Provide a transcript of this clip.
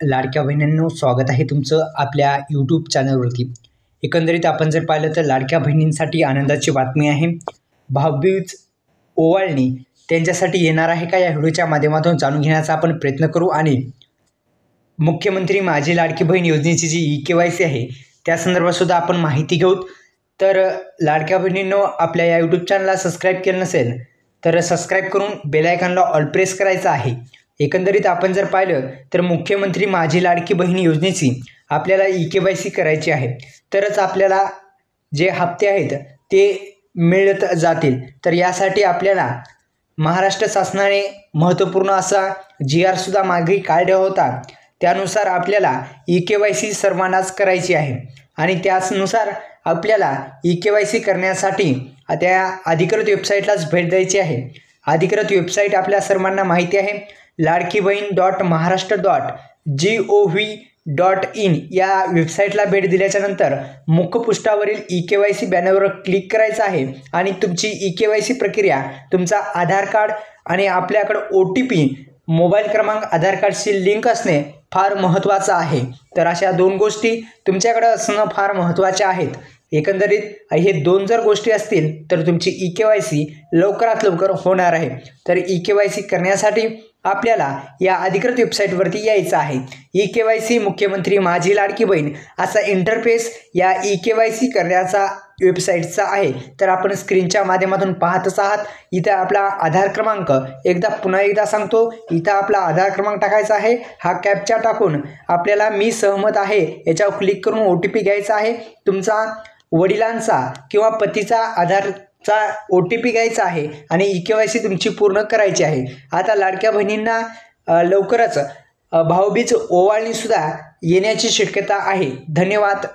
लाडक्या बहिणींनो, स्वागत आहे तुमचं आपल्या यूट्यूब चॅनलवरती। एकंदरीत आपण जर पाहिलं तर लाडक्या बहिणींसाठी आनंदाची बातमी आहे। भाऊबीज ओवाळणी त्यांच्यासाठी येणार आहे का, या व्हिडिओच्या माध्यमातून जाणून घेण्याचा आपण प्रयत्न करू। आणि मुख्यमंत्री माझी लाडकी बहीण योजनेची जी ई-केवायसी आहे त्या संदर्भात सुद्धा आपण माहिती घेऊ। तर लाडक्या बहिणींनो, आपल्या या यूट्यूब चॅनलला सबस्क्राईब केलं नसेल तर सबस्क्राईब करून बेल आयकॉनला ऑल प्रेस करायचं आहे। एकंदरीत आपण जर पाहिलं तर मुख्यमंत्री माझी लाडकी बहीण योजनेची आपल्याला ई-केवायसी करायची आहे, तरच आपल्याला जे हप्ते आहेत ते मिळत जातील। तर यासाठी आपल्याला महाराष्ट्र शासनाने महत्त्वपूर्ण असा जी-आर सुद्धा मागे काढला होता। त्यानुसार आपल्याला ई-केवायसी सर्वांनाच करायची आहे आणि त्यानुसार आपल्याला ई-केवायसी करण्यासाठी त्या अधिकृत वेबसाईटलाच भेट द्यायची आहे। अधिकृत वेबसाईट आपल्या सर्वांना माहिती आहे, ladkibahn.maharashtra.gov.in या वेबसाईटला भेट दिल्याच्यानंतर मुखपृष्ठावरील ई-केवायसी बॅनरवर क्लिक करायचं आहे आणि तुमची ई-केवायसी प्रक्रिया तुमचा आधार कार्ड आणि आपल्याकडे OTP मोबाईल क्रमांक आधार कार्डशी लिंक असणे फार महत्त्वाचं आहे। तर अशा दोन गोष्टी तुमच्याकडे असणं फार महत्त्वाच्या आहेत। एकंदरीत हे दोन जर गोष्टी असतील तर तुमची ई-केवायसी लवकरात लवकर होणार आहे। तर ई-केवायसी करण्यासाठी आपल्याला या अधिकृत वेबसाईटवरती यायचं आहे। ई-केवायसी मुख्यमंत्री माझी लाडकी बहीण असा इंटरफेस या ई-केवायसी करण्याचा वेबसाईटचा आहे। तर आपण स्क्रीनच्या माध्यमातून पाहतच आहात। इथं आपला आधार क्रमांक पुन्हा एकदा सांगतो, इथं आपला आधार क्रमांक टाकायचा आहे। हा कॅप्चा टाकून आपल्याला मी सहमत आहे याच्यावर क्लिक करून OTP घ्यायचा आहे। तुमचा वडिलांचा किंवा पतीचा आधारचा OTP घ्यायचा आहे आणि ई-केवायसी तुमची पूर्ण करायची आहे। आता लाडक्या बहिणींना लवकरच भाऊबीज ओवाळणी सुद्धा येण्याची शक्यता आहे। धन्यवाद।